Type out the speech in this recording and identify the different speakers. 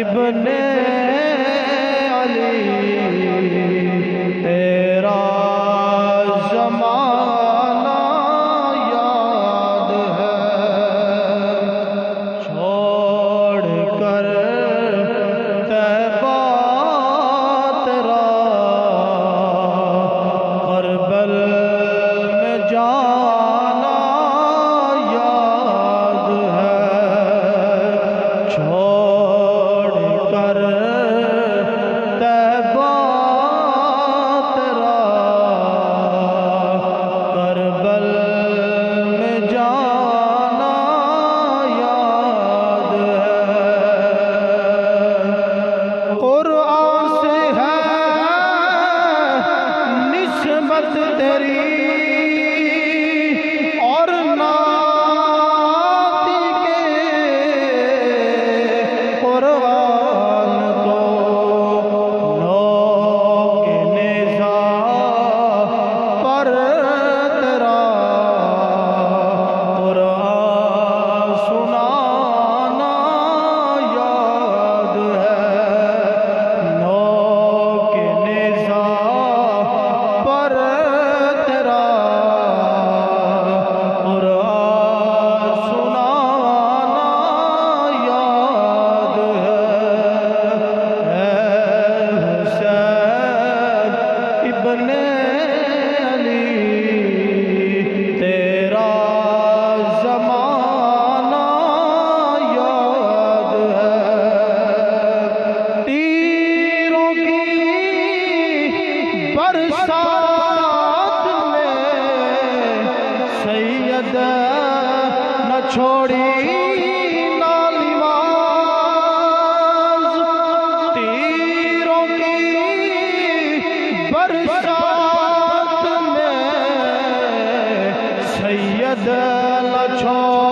Speaker 1: ابن علی تیرا زمانہ یاد ہے، چھوڑ کر طیبہ تیرا کربل میں جانا یاد ہے، چھوڑ کر طیبہ تیرا کربل میں جانا یاد ہے۔ قرآن سے ہے نسبت تیری اور نعت کے، قرآن تو نو کے نیزہ پر تیرا قرآن سنانا یاد ہے، نو کے نیزہ پر تیرا قرآن سنانا یاد ہے۔ اے حسین ابن علی تیرا زمانہ یاد ہے، تیروں کی برسات میں سید نہ چھوڑی نالیواز، تیروں کی برسات میں سید نہ چھوڑی